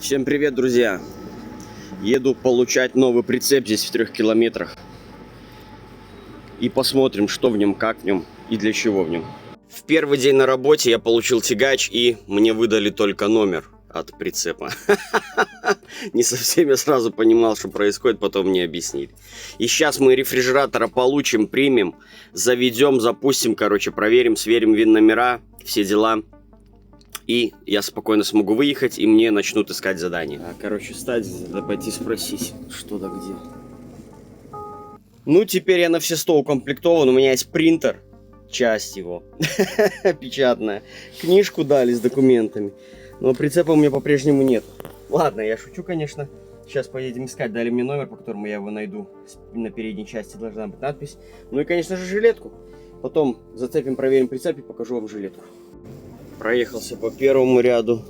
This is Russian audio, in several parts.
Всем привет, друзья! Еду получать новый прицеп здесь в 3 километрах. И посмотрим, что в нем, как в нем и для чего в нем. В первый день на работе я получил тягач, и мне выдали только номер от прицепа. Не совсем я сразу понимал, что происходит, потом мне объяснили. И сейчас мы рефрижератора получим, примем, заведем, запустим, проверим, сверим ВИН-номера, все дела. И я спокойно смогу выехать, и мне начнут искать задание. Встать, да пойти спросить, что да где. Ну, теперь я на все 100 укомплектован. У меня есть принтер, часть его, печатная. Книжку дали с документами. Но прицепа у меня по-прежнему нет. Ладно, я шучу, конечно. Сейчас поедем искать. Дали мне номер, по которому я его найду. На передней части должна быть надпись. Ну и, конечно же, жилетку. Потом зацепим, проверим прицеп и покажу вам жилетку. Проехался по первому ряду,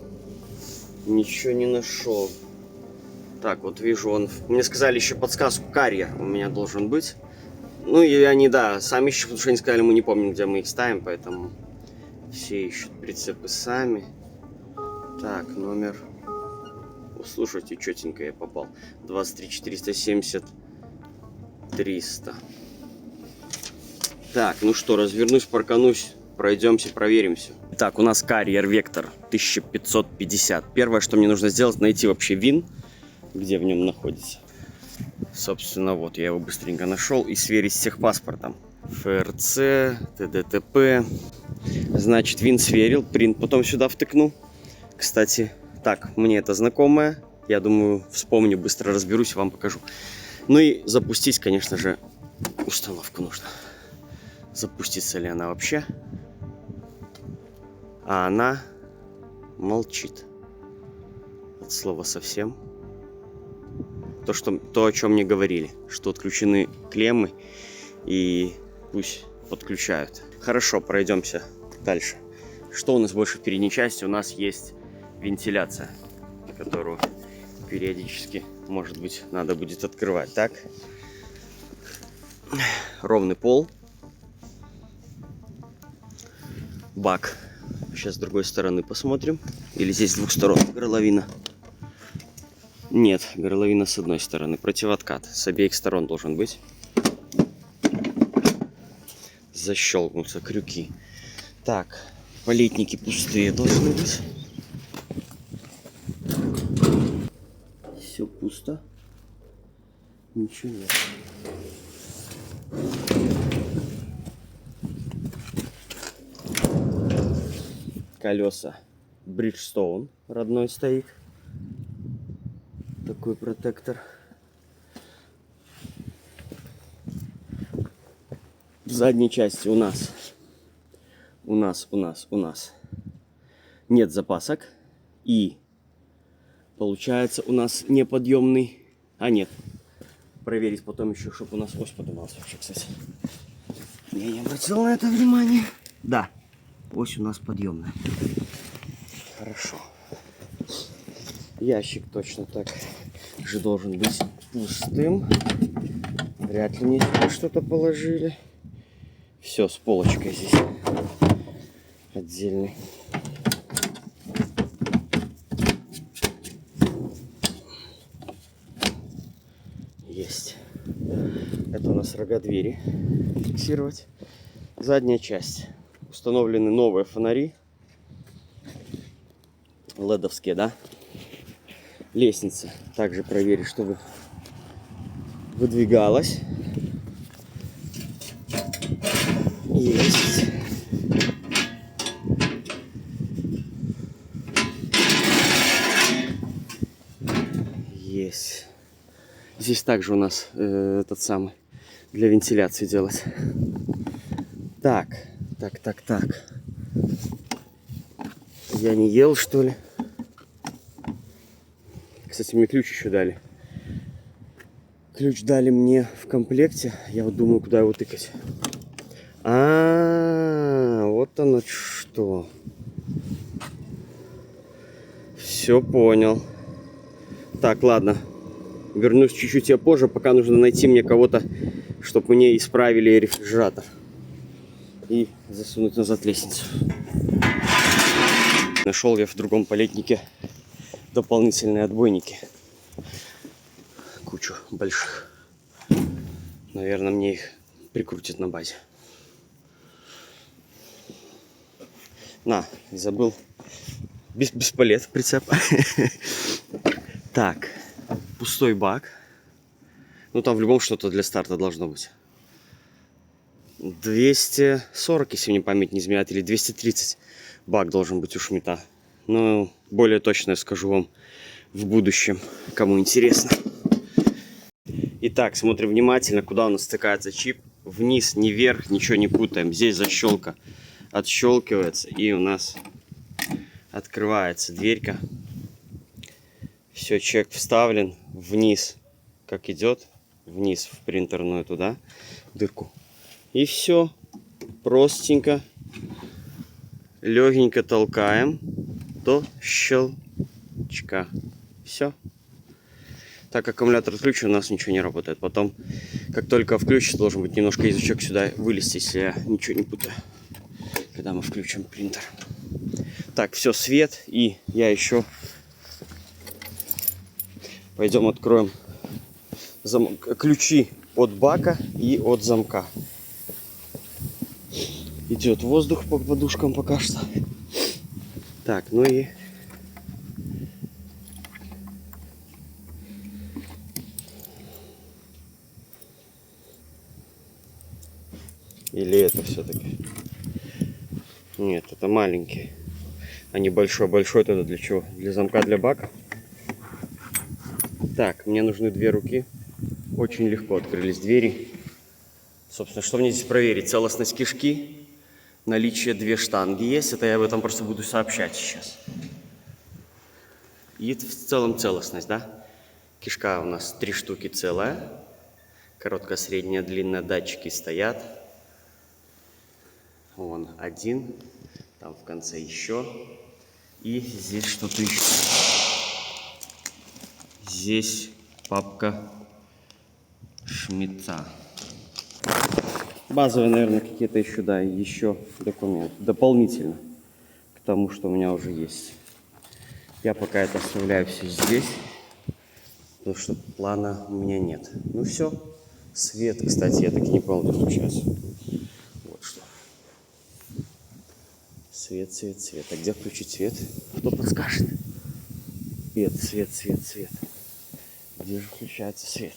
ничего не нашел. Так, вот вижу, мне сказали еще подсказку, карьер у меня должен быть. Ну и они, да, сами ищут, потому что они сказали, мы не помним, где мы их ставим, поэтому все ищут прицепы сами. Так, номер, слушайте, четенько я попал, 23 470 300. Так, ну что, развернусь, парканусь. Пройдемся, проверим все. Так, у нас карьер Вектор 1550. Первое, что мне нужно сделать, найти вообще ВИН, где в нем находится. Собственно, вот я его быстренько нашел и сверить с техпаспортом. ФРЦ, ТДТП. Значит, ВИН сверил, принт потом сюда втыкну. Кстати, так, мне это знакомое. Я думаю, вспомню, быстро разберусь, вам покажу. Ну и запустить, конечно же, установку нужно. Запустится ли она вообще? А она молчит. От слова совсем. То, о чем мне говорили, что отключены клеммы и пусть подключают. Хорошо, пройдемся дальше. Что у нас больше в передней части? У нас есть вентиляция, которую периодически, может быть, надо будет открывать. Так, ровный пол. Бак. Сейчас с другой стороны посмотрим. Или здесь с двух сторон горловина. Нет, горловина с одной стороны. Противооткат. С обеих сторон должен быть. Защелкнутся крюки. Так, палетники пустые должны быть. Все пусто. Ничего нет. Колеса Bridgestone родной стоит. Такой протектор. В задней части у нас нет запасок. И получается у нас неподъемный. А нет. Проверить потом еще, чтобы у нас ось поднималась вообще, кстати. Я не обратил на это внимание. Да. Ось у нас подъемная. Хорошо. Ящик точно так же должен быть пустым. Вряд ли мне сюда что-то положили. Все, с полочкой здесь отдельной. Есть. Это у нас рога двери. Фиксировать. Задняя часть. Установлены новые фонари. Ледовские, да? Лестница. Также проверить, чтобы выдвигалась. Есть. Есть. Здесь также у нас этот самый для вентиляции делать. Так. Я не ел, что ли? Кстати, мне ключ еще дали. Ключ дали мне в комплекте. Я вот думаю, куда его тыкать. Вот оно что. Все понял. Так, ладно. Вернусь чуть-чуть я позже, пока нужно найти мне кого-то, чтобы мне исправили рефрижератор. И засунуть назад лестницу. Нашел я в другом палетнике дополнительные отбойники. Кучу больших. Наверное, мне их прикрутят на базе. На, забыл. Бесполез прицеп. Так, пустой бак. Ну там в любом что-то для старта должно быть. 240, если мне память не изменяет, или 230 бак должен быть у Шмидта. Но более точно я скажу вам в будущем, кому интересно. Итак, смотрим внимательно, куда у нас стыкается чип. Вниз, не вверх, ничего не путаем. Здесь защелка отщелкивается, и у нас открывается дверька. Все, чек вставлен. Вниз, как идет, вниз в принтерную туда дырку. И все, простенько, легенько толкаем до щелчка. Все. Так аккумулятор отключен, у нас ничего не работает. Потом, как только включится, должен быть немножко язычок сюда вылезти, если я ничего не путаю, когда мы включим принтер. Так, все, свет. И я еще... Пойдем откроем ключи от бака и от замка. Идет воздух по подушкам пока что. Так, ну и... Или это все-таки? Нет, это маленький. А не большой. Большой тогда для чего? Для замка, для бака. Так, мне нужны две руки. Очень легко открылись двери. Собственно, что мне здесь проверить? Целостность кишки. Наличие 2 штанги есть. Это я об этом просто буду сообщать сейчас. И в целом целостность, да? Кишка у нас 3 штуки целая. Короткая, средняя, длинная. Датчики стоят. Вон один. Там в конце еще. И здесь что-то еще. Здесь папка Шмидта. Базовые, наверное, какие-то еще, да, еще документы. Дополнительно к тому, что у меня уже есть. Я пока это оставляю все здесь, потому что плана у меня нет. Ну все. Свет, кстати, я так и не понял, где включается. Вот что. Свет, свет, свет. А где включить свет? Кто подскажет? Свет, свет, свет, свет. Где же включается свет?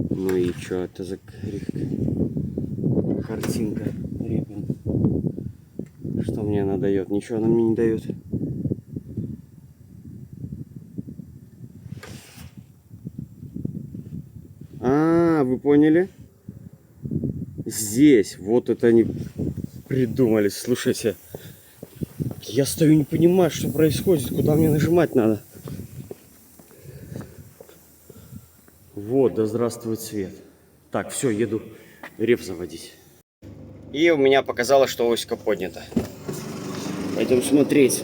Ну и что это за картинка? Репин. Что мне она дает? Ничего она мне не дает. А, вы поняли? Здесь, вот это они придумали. Слушайте, я стою, не понимаю, что происходит, куда мне нажимать надо. Вот, да здравствует свет. Так, все, еду рев заводить. И у меня показалось, что оська поднята. Пойдем смотреть.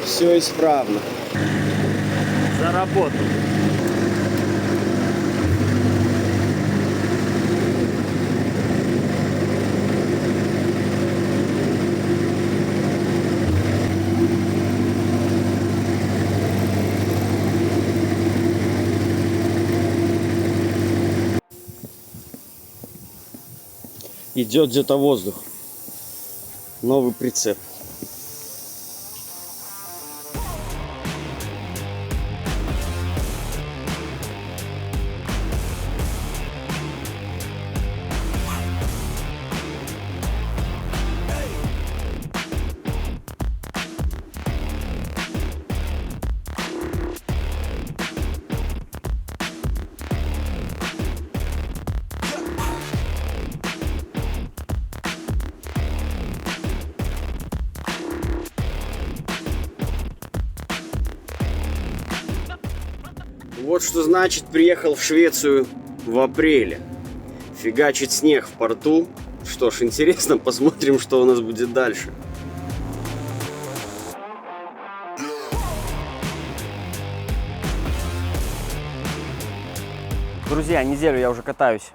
Все исправно. Заработал. Идет где-то воздух. Новый прицеп. Вот что значит приехал в Швецию в апреле. Фигачит снег в порту. Что ж, интересно, посмотрим, что у нас будет дальше. Друзья, неделю я уже катаюсь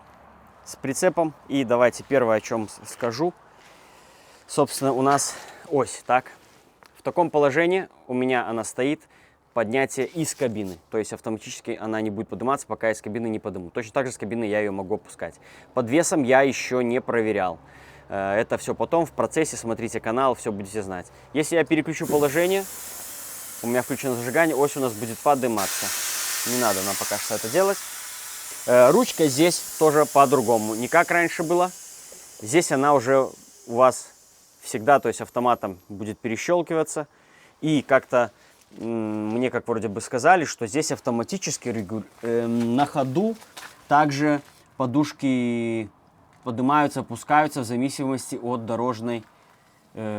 с прицепом. И давайте первое, о чем скажу. Собственно, у нас ось, так. В таком положении у меня она стоит, поднятие из кабины. То есть автоматически она не будет подниматься, пока из кабины не подниму. Точно так же с кабины я ее могу опускать. Под весом я еще не проверял. Это все потом, в процессе, смотрите канал, все будете знать. Если я переключу положение, у меня включено зажигание, ось у нас будет подниматься. Не надо нам пока что это делать. Ручка здесь тоже по-другому. Не как раньше было. Здесь она уже у вас всегда, то есть автоматом будет перещелкиваться. И как-то мне как вроде бы сказали, что здесь автоматически на ходу также подушки поднимаются, опускаются в зависимости от дорожной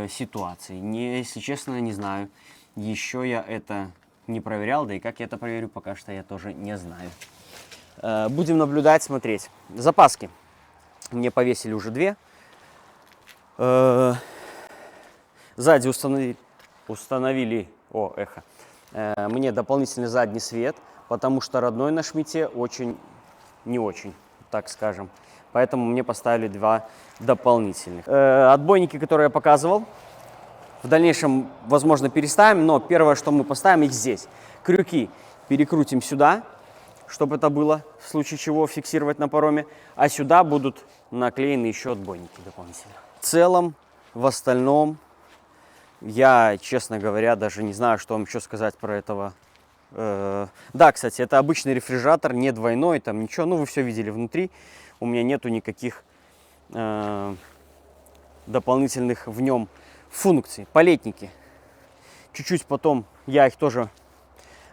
ситуации. Если честно, не знаю. Еще я это не проверял, да и как я это проверю, пока что я тоже не знаю. Будем наблюдать, смотреть. Запаски мне повесили уже 2. Сзади установили мне дополнительный задний свет, потому что родной на Шмите не очень, так скажем. Поэтому мне поставили 2 дополнительных. Отбойники, которые я показывал, в дальнейшем, возможно, переставим, но первое, что мы поставим, их здесь. Крюки перекрутим сюда, чтобы это было, в случае чего, фиксировать на пароме. А сюда будут наклеены еще отбойники дополнительно. В целом, в остальном, я, честно говоря, даже не знаю, что вам еще сказать про этого. Да, кстати, это обычный рефрижератор, не двойной, там ничего. Ну, вы все видели внутри. У меня нету никаких дополнительных в нем функций. Палетники. Чуть-чуть потом я их тоже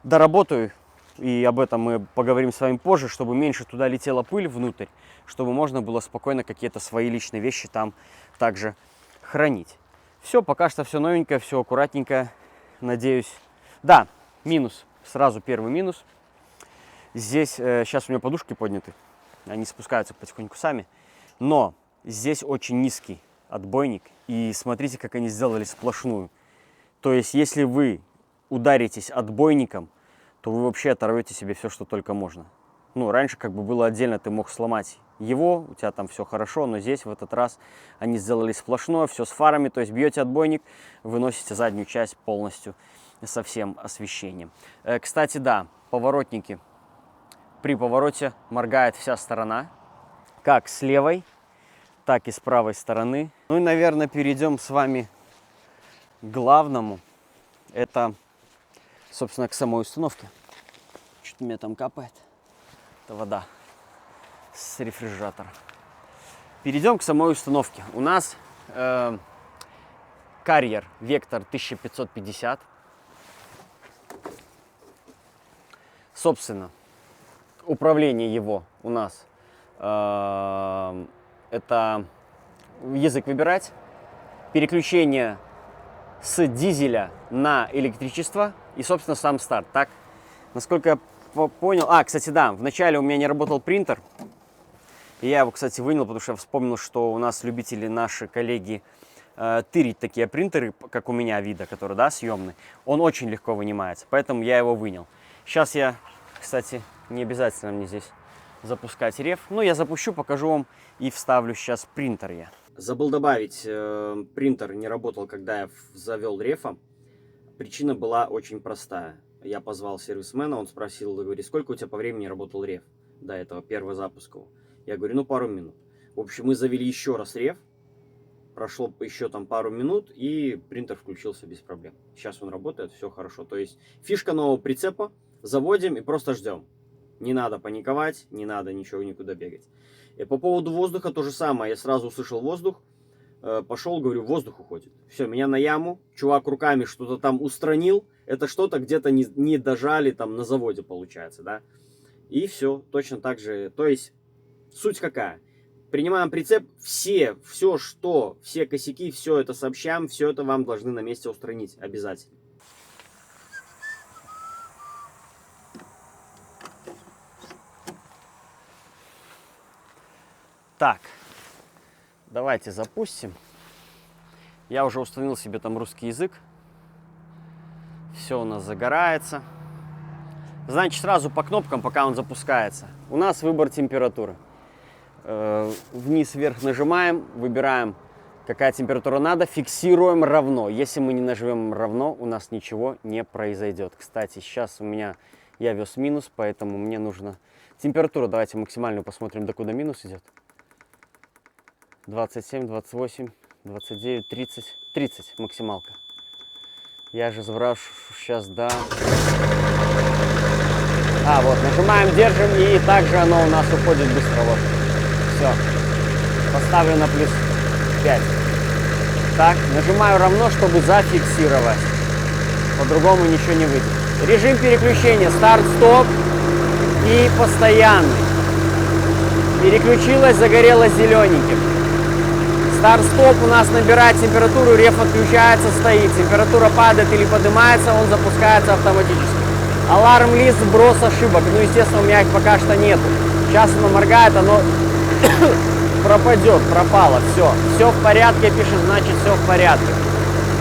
доработаю. И об этом мы поговорим с вами позже, чтобы меньше туда летела пыль внутрь, чтобы можно было спокойно какие-то свои личные вещи там также хранить. Все, пока что все новенькое, все аккуратненько, надеюсь. Да, минус, сразу первый минус. Здесь, сейчас у меня подушки подняты, они спускаются потихоньку сами, но здесь очень низкий отбойник, и смотрите, как они сделали сплошную. То есть, если вы ударитесь отбойником, то вы вообще оторвете себе все, что только можно. Ну, раньше как бы было отдельно, ты мог сломать его, у тебя там все хорошо, но здесь в этот раз они сделали сплошное, все с фарами, то есть бьете отбойник, выносите заднюю часть полностью со всем освещением. Кстати, да, поворотники. При повороте моргает вся сторона, как с левой, так и с правой стороны. Ну и, наверное, перейдем с вами к главному. Это, собственно, к самой установке. Что-то у меня там капает. Это вода с рефрижератора. Перейдем к самой установке. У нас карьер Vector 1550. Собственно, управление его у нас это язык выбирать, переключение с дизеля на электричество и, собственно, сам старт. Так, насколько я понял... кстати, да, вначале у меня не работал принтер. И я его, кстати, вынял, потому что я вспомнил, что у нас любители, наши коллеги, тырить такие принтеры, как у меня Авида, который, да, съемный. Он очень легко вынимается, поэтому я его вынял. Сейчас я, кстати, не обязательно мне здесь запускать реф. Ну, я запущу, покажу вам и вставлю сейчас принтер я. Забыл добавить, принтер не работал, когда я завел рефа. Причина была очень простая. Я позвал сервисмена, он спросил, говорит, сколько у тебя по времени работал реф до этого, первого запуска его. Я говорю, ну, пару минут. В общем, мы завели еще раз реф, прошло еще там пару минут, и принтер включился без проблем. Сейчас он работает, все хорошо. То есть фишка нового прицепа, заводим и просто ждем. Не надо паниковать, не надо ничего никуда бегать. И по поводу воздуха то же самое. Я сразу услышал воздух, пошел, говорю, воздух уходит. Все, меня на яму, чувак руками что-то там устранил. Это что-то где-то не дожали там на заводе, получается, да. И все, точно так же. То есть суть какая? Принимаем прицеп, все косяки, все это сообщаем, все это вам должны на месте устранить обязательно. Так, давайте запустим. Я уже установил себе там русский язык. Все у нас загорается. Значит, сразу по кнопкам, пока он запускается. У нас выбор температуры. Вниз-вверх нажимаем, выбираем, какая температура надо, фиксируем равно. Если мы не нажмем равно, у нас ничего не произойдет. Кстати, сейчас у меня, я вез минус, поэтому мне нужно температура. Давайте максимальную посмотрим, докуда минус идет. 27, 28, 29, 30. 30 максималка. Я же сброшу сейчас, да. А, вот, нажимаем, держим, и также оно у нас уходит быстро. Вот. Все. Поставлю на плюс 5. Так, нажимаю равно, чтобы зафиксировать. По-другому ничего не выйдет. Режим переключения старт-стоп и постоянный. Переключилась, загорелась зелененьким. Старт-стоп у нас набирает температуру, реф отключается, стоит. Температура падает или поднимается, он запускается автоматически. Аларм-лист, сброс ошибок. Ну, естественно, у меня их пока что нету. Сейчас оно моргает, оно пропадет, пропало, все. Все в порядке, пишет, значит, все в порядке.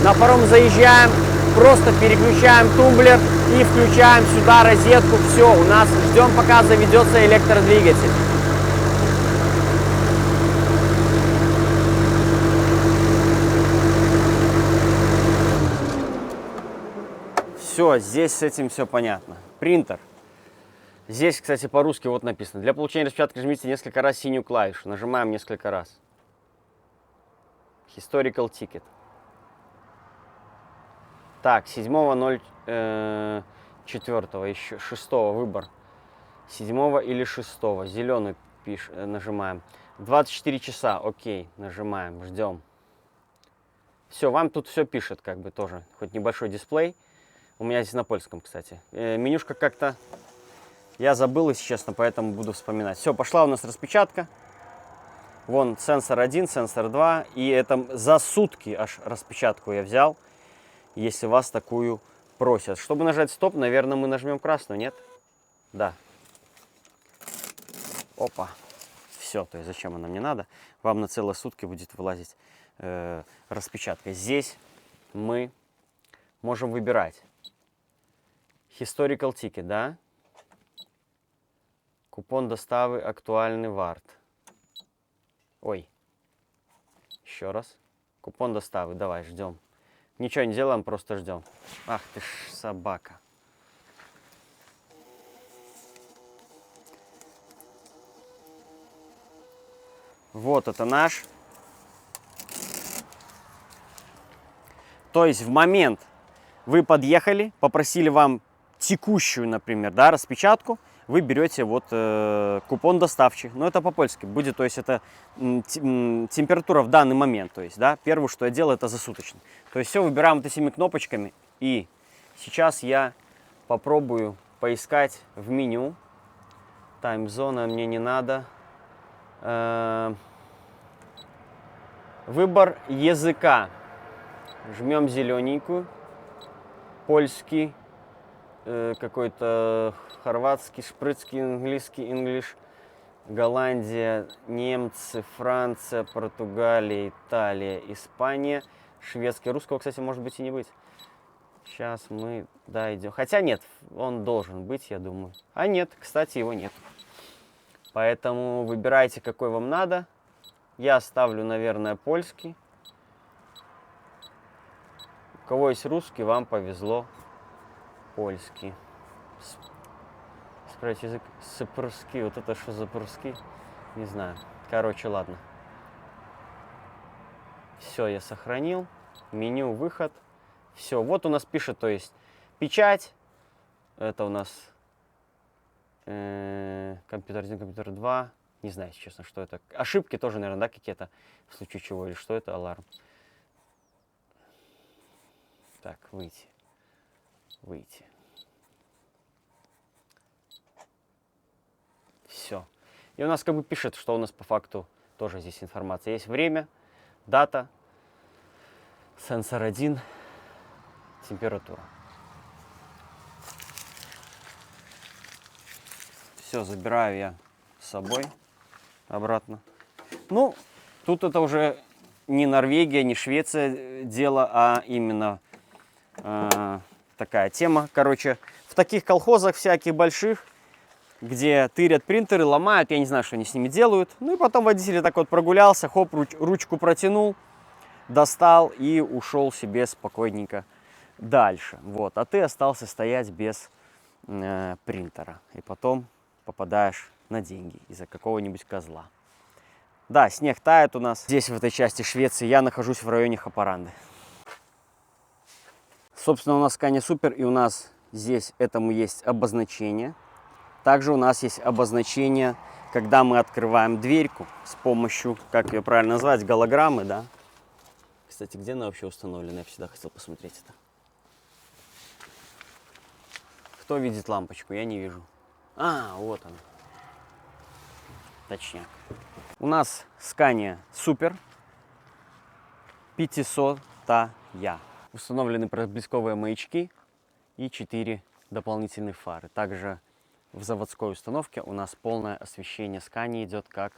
На паром заезжаем, просто переключаем тумблер и включаем сюда розетку. Все, у нас ждем, пока заведется электродвигатель. Все, здесь с этим все понятно. Принтер. Здесь, кстати, по-русски вот написано. Для получения распечатки жмите несколько раз синюю клавишу. Нажимаем несколько раз. Historical ticket. Так, 7.04, еще 6 выбор. 7 или 6. Зеленый нажимаем. 24 часа, окей, нажимаем, ждем. Все, вам тут все пишет, как бы тоже. Хоть небольшой дисплей. У меня здесь на польском, кстати. Менюшка как-то я забыл, если честно, поэтому буду вспоминать. Все, пошла у нас распечатка. Вон сенсор 1, сенсор 2. И это за сутки аж распечатку я взял, если вас такую просят. Чтобы нажать стоп, наверное, мы нажмем красную, нет? Да. Опа. Все, то есть зачем она мне надо? Вам на целые сутки будет вылазить распечатка. Здесь мы можем выбирать. Historical ticket, да? Купон доставы актуальный варт. Ой. Еще раз. Купон доставы. Давай, ждем. Ничего не делаем, просто ждем. Ах ты ж собака. Вот это наш. То есть в момент вы подъехали, попросили вам текущую, например, да, распечатку, вы берете вот купон доставщик. Но это по-польски будет, то есть это температура в данный момент. То есть, да, первое, что я делаю, это засуточный. То есть все выбираем вот этими кнопочками. И сейчас я попробую поискать в меню. Таймзона мне не надо. Выбор языка. Жмем зелененькую. Польский. Какой-то хорватский, шпрыцкий, английский, инглиш, Голландия, немцы, Франция, Португалия, Италия, Испания, шведский. Русского, кстати, может быть и не быть. Сейчас мы дойдем. Хотя нет, он должен быть, я думаю. А нет, кстати, его нет. Поэтому выбирайте, какой вам надо. Я оставлю, наверное, польский. У кого есть русский, вам повезло. Польский. Спрячь язык. Сыпрский. Вот это что за прский? Не знаю. Короче, ладно. Все, я сохранил. Меню, выход. Все. Вот у нас пишет, то есть, печать. Это у нас компьютер 1, компьютер 2. Не знаю, если честно, что это. Ошибки тоже, наверное, да, какие-то. В случае чего. Или что это? Аларм. Так, выйти. Выйти. Все. И у нас как бы пишет, что у нас по факту тоже здесь информация. Есть время, дата, сенсор 1, температура. Все, забираю я с собой обратно. Ну, тут это уже не Норвегия, не Швеция дело, а именно такая тема. Короче, таких колхозах всяких больших, где тырят принтеры, ломают, я не знаю, что они с ними делают. Ну и потом водитель так вот прогулялся, хоп, ручку протянул, достал и ушел себе спокойненько дальше. Вот, а ты остался стоять без принтера. И потом попадаешь на деньги из-за какого-нибудь козла. Да, снег тает у нас. Здесь, в этой части Швеции, я нахожусь в районе Хапаранды. Собственно, у нас Scania Super, и у нас здесь этому есть обозначение. Также у нас есть обозначение, когда мы открываем дверьку с помощью, как ее правильно назвать, голограммы, да? Кстати, где она вообще установлена? Я всегда хотел посмотреть это. Кто видит лампочку? Я не вижу. А, вот она. Точняк. У нас Scania Super 500-я. Установлены проблесковые маячки и 4 дополнительных фары. Также в заводской установке у нас полное освещение Scania идет как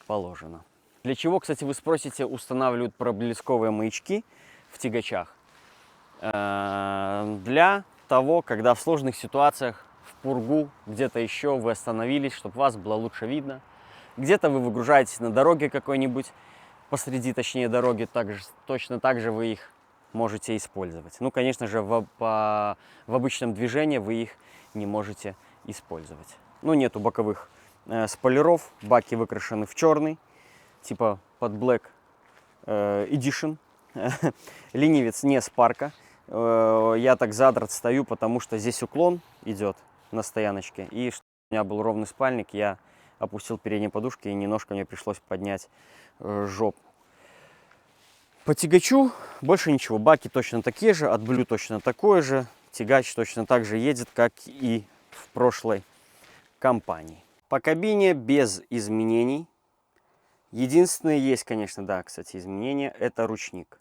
положено. Для чего, кстати, вы спросите, устанавливают проблесковые маячки в тягачах? Для того, когда в сложных ситуациях, в пургу, где-то еще вы остановились, чтобы вас было лучше видно. Где-то вы выгружаетесь на дороге какой-нибудь, посреди, точнее, дороги, точно так же вы их можете использовать. Ну, конечно же, в обычном движении вы их не можете использовать. Ну, нету боковых спойлеров, баки выкрашены в черный, типа под Black Edition. Ленивец не с парка. Я так задрот стою, потому что здесь уклон идет на стояночке. И чтобы у меня был ровный спальник, я опустил передние подушки, и немножко мне пришлось поднять жопу. По тягачу больше ничего. Баки точно такие же, от Blue точно такое же. Тягач точно так же едет, как и в прошлой компании. По кабине без изменений. Единственное есть, конечно, да, кстати, изменения. Это ручник.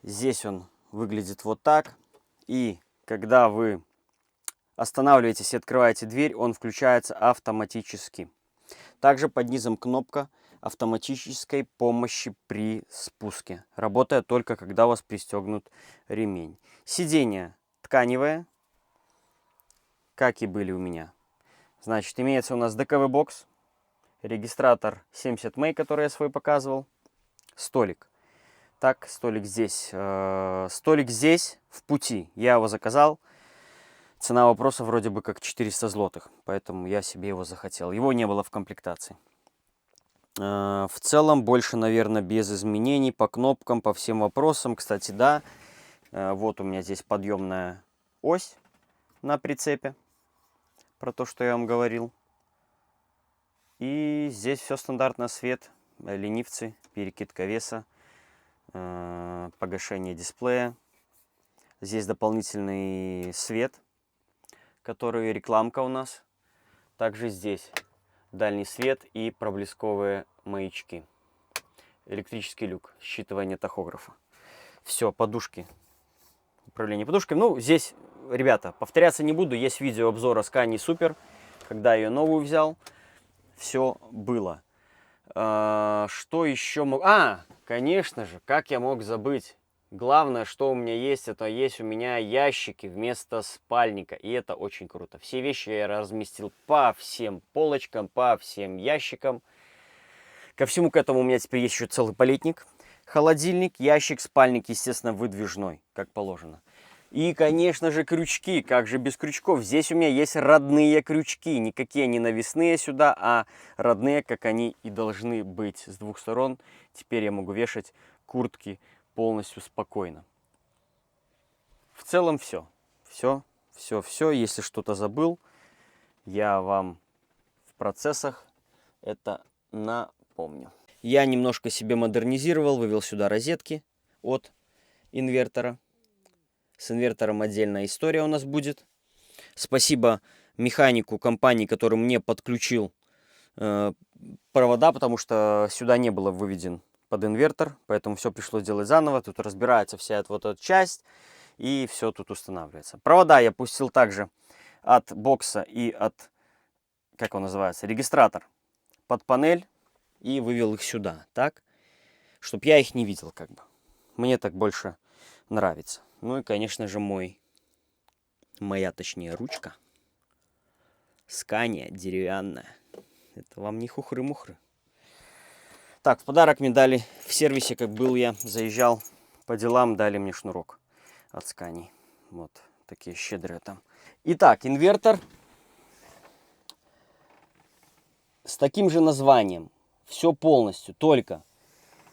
Здесь он выглядит вот так. И когда вы останавливаетесь и открываете дверь, он включается автоматически. Также под низом кнопка автоматической помощи при спуске. Работает только когда у вас пристегнут ремень. Сиденье тканевое, как и были у меня. Значит, имеется у нас ДКВ-бокс, регистратор 70 May, который я свой показывал, столик. Так, столик здесь. Столик здесь в пути. Я его заказал. Цена вопроса вроде бы как 400 злотых, поэтому я себе его захотел. Его не было в комплектации. В целом больше, наверное, без изменений по кнопкам, по всем вопросам. Кстати, да, вот у меня здесь подъемная ось на прицепе, про то, что я вам говорил. И здесь все стандартно: свет, ленивцы, перекидка веса, погашение дисплея. Здесь дополнительный свет, который рекламка у нас. Также здесь дальний свет и проблесковые маячки. Электрический люк, считывание тахографа. Все, подушки. Управление подушками. Ну, здесь, ребята, повторяться не буду. Есть видео обзора Scania Super, когда я ее новую взял. Все было. Что еще мог... конечно же, как я мог забыть? Главное, что у меня есть, это есть у меня ящики вместо спальника. И это очень круто. Все вещи я разместил по всем полочкам, по всем ящикам. Ко всему к этому у меня теперь есть еще целый палетник. Холодильник, ящик, спальник, естественно, выдвижной, как положено. И, конечно же, крючки. Как же без крючков? Здесь у меня есть родные крючки. Никакие не навесные сюда, а родные, как они и должны быть. С двух сторон теперь я могу вешать куртки полностью спокойно. В целом все. Все. Если что-то забыл, я вам в процессах это напомню. Я немножко себе модернизировал, вывел сюда розетки от инвертора. С инвертором отдельная история у нас будет. Спасибо механику компании, который мне подключил провода, потому что сюда не было выведен под инвертор, поэтому все пришлось делать заново. Тут разбирается вся эта часть, и все тут устанавливается. Провода я пустил также от бокса и от, как он называется, регистратор под панель, и вывел их сюда, так, чтобы я их не видел, как бы. Мне так больше нравится. Ну и, конечно же, мой Моя, точнее, ручка. Скания деревянная. Это вам не хухры-мухры. Так, в подарок мне дали в сервисе, как был я, заезжал по делам, дали мне шнурок от Скании. Вот, такие щедрые там. Итак, инвертор с таким же названием. Все полностью, только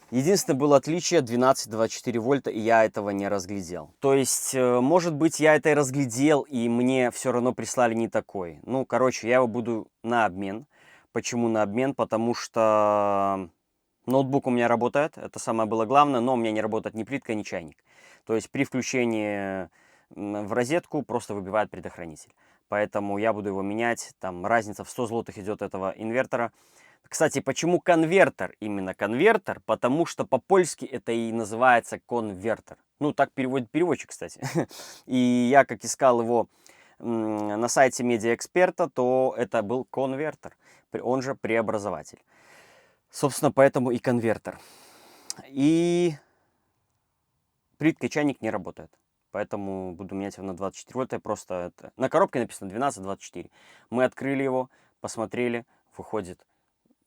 единственное было отличие 12-24 вольта, и я этого не разглядел. То есть, может быть, я это и разглядел, и мне все равно прислали не такой. Ну, короче, я его буду на обмен. Почему на обмен? Потому что ноутбук у меня работает, это самое было главное, но у меня не работает ни плитка, ни чайник. То есть при включении в розетку просто выбивает предохранитель. Поэтому я буду его менять. Там разница в 100 злотых идет этого инвертора. Кстати, почему конвертер? Именно конвертер, потому что по-польски это и называется конвертер. Ну, так переводит переводчик, кстати. И я, как искал его на сайте Медиаэксперта, то это был конвертер, он же преобразователь. Собственно, поэтому и конвертер. И плитка и чайник не работает. Поэтому буду менять его на 24 вольта. Просто это... На коробке написано 12-24. Мы открыли его, посмотрели, выходит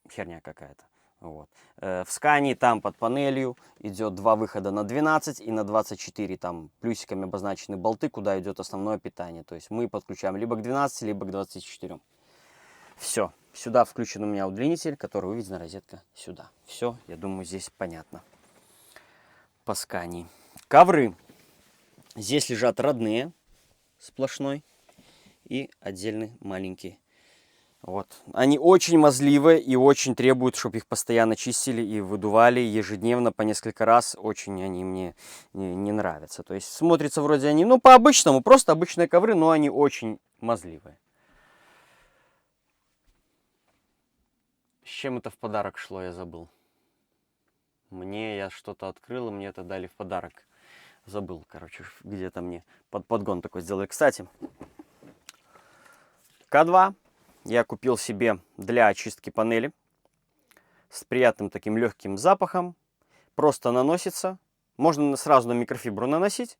херня какая-то. Вот. В Скании там под панелью идет два выхода на 12 и на 24. Там плюсиками обозначены болты, куда идет основное питание. То есть мы подключаем либо к 12, либо к 24. Все. Сюда включен у меня удлинитель, который выведена розетка сюда. Все, я думаю, здесь понятно. По Скании. Ковры. Здесь лежат родные, сплошной, и отдельный маленький. Вот. Они очень мазливые и очень требуют, чтобы их постоянно чистили и выдували ежедневно по несколько раз. Очень они мне не нравятся. То есть смотрится вроде они, ну, по-обычному, просто обычные ковры, но они очень мазливые. С чем это в подарок шло, я забыл. Я что-то открыл, и мне это дали в подарок. Забыл, короче, где-то мне подгон такой сделали. Кстати, К2 я купил себе для очистки панели с приятным таким легким запахом. Просто наносится. Можно сразу на микрофибру наносить.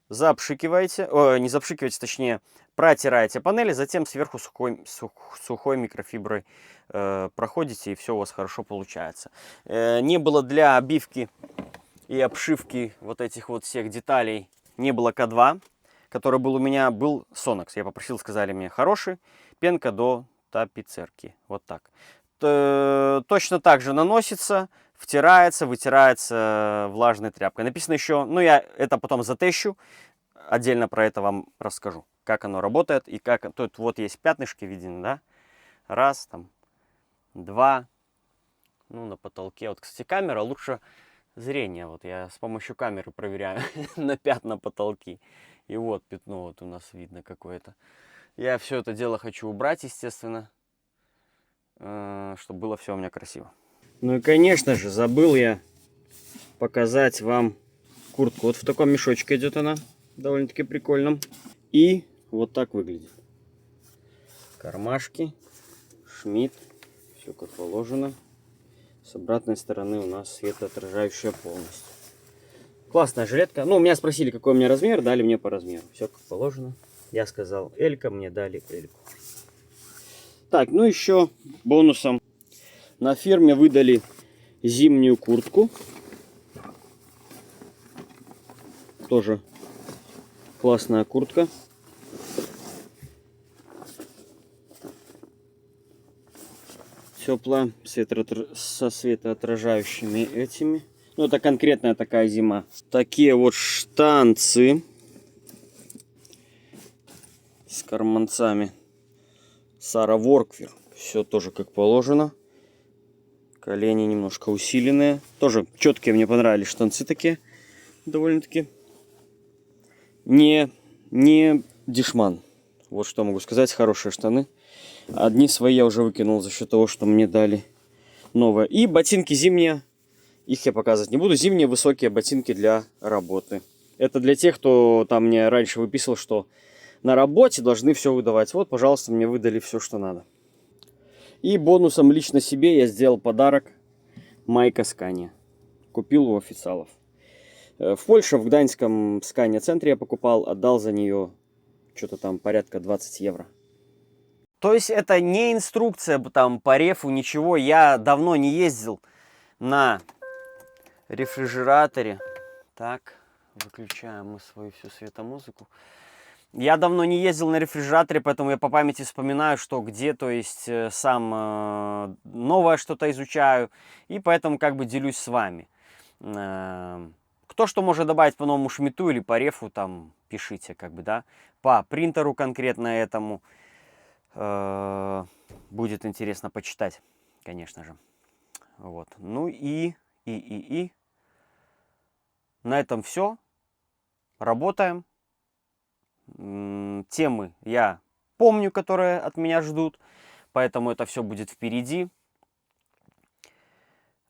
Запшикиваете, не запшикиваете, точнее, протираете панели, затем сверху сухой микрофиброй проходите, и все у вас хорошо получается. Не было для обивки и обшивки вот этих вот всех деталей, не было К2, который был у меня, был Sonax. Я попросил, сказали мне, хороший, пенка до тапицерки. Вот так. Точно так же наносится, втирается, вытирается влажной тряпкой. Написано еще, ну я это потом затещу, отдельно про это вам расскажу, как оно работает и как. Тут вот есть пятнышки видны, да? Раз, там, два, ну на потолке. Вот, кстати, камера лучше зрения. Вот я с помощью камеры проверяю на пятна потолки. И вот пятно вот у нас видно какое-то. Я все это дело хочу убрать, естественно, чтобы было все у меня красиво. Ну и, конечно же, забыл я показать вам куртку. Вот в таком мешочке идет она, довольно-таки прикольном. И вот так выглядит. Кармашки, шмидт, все как положено. С обратной стороны у нас светоотражающая полностью. Классная жилетка. Ну, меня спросили, какой у меня размер, дали мне по размеру. Все как положено. Я сказал Элька, мне дали Эльку. Так, ну еще бонусом на фирме выдали зимнюю куртку. Тоже классная куртка. Теплая, со светоотражающими этими. Ну, это конкретная такая зима. Такие вот штанцы с карманцами. Сара Ворквер. Все тоже как положено. Колени немножко усиленные. Тоже четкие, мне понравились штанцы такие. Довольно-таки. Не дешман. Вот что могу сказать. Хорошие штаны. Одни свои я уже выкинул за счет того, что мне дали новые. И ботинки зимние. Их я показывать не буду. Зимние высокие ботинки для работы. Это для тех, кто там мне раньше выписывал, что на работе должны все выдавать. Вот, пожалуйста, мне выдали все, что надо. И бонусом лично себе я сделал подарок. Майка Скания. Купил у официалов. В Польше, в Гданьском Скания центре я покупал. Отдал за нее Что-то там порядка 20 евро. То есть это не инструкция там по рефу, ничего. Я давно не ездил на рефрижераторе. Так, выключаем мы свою всю светомузыку. Я давно не ездил на рефрижераторе, поэтому я по памяти вспоминаю, что где, то есть сам новое что-то изучаю, и поэтому как бы делюсь с вами. Кто что может добавить по новому шмиту или по рефу, там пишите, как бы, да, по принтеру конкретно этому. Будет интересно почитать, конечно же. Вот. Ну и на этом все. Работаем. Темы я помню, которые от меня ждут, поэтому это все будет впереди.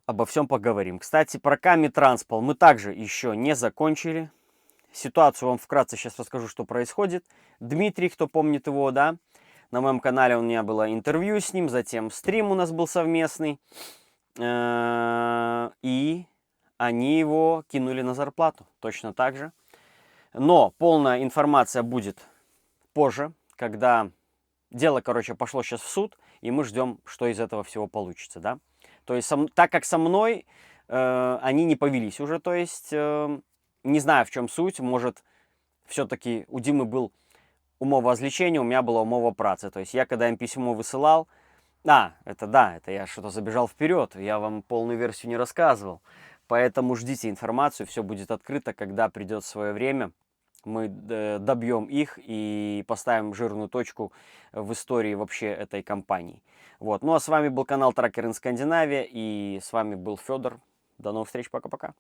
Обо всем поговорим. Кстати, про Ками Транспол мы также еще не закончили. Ситуацию вам вкратце сейчас расскажу, что происходит. Дмитрий, кто помнит его, да, на моем канале у меня было интервью с ним, затем стрим у нас был совместный. И они его кинули на зарплату, точно так же. Но полная информация будет позже, когда дело, короче, пошло сейчас в суд, и мы ждем, что из этого всего получится, да. То есть, так как со мной они не повелись уже, то есть, не знаю, в чем суть, может, все-таки у Димы был умовозвлечение, у меня было умова-праца. То есть, я когда им письмо высылал, это я что-то забежал вперед, я вам полную версию не рассказывал. Поэтому ждите информацию, все будет открыто, когда придет свое время. Мы добьем их и поставим жирную точку в истории вообще этой компании. Вот. Ну а с вами был канал Tracker in Scandinavia, и с вами был Федор. До новых встреч, пока-пока.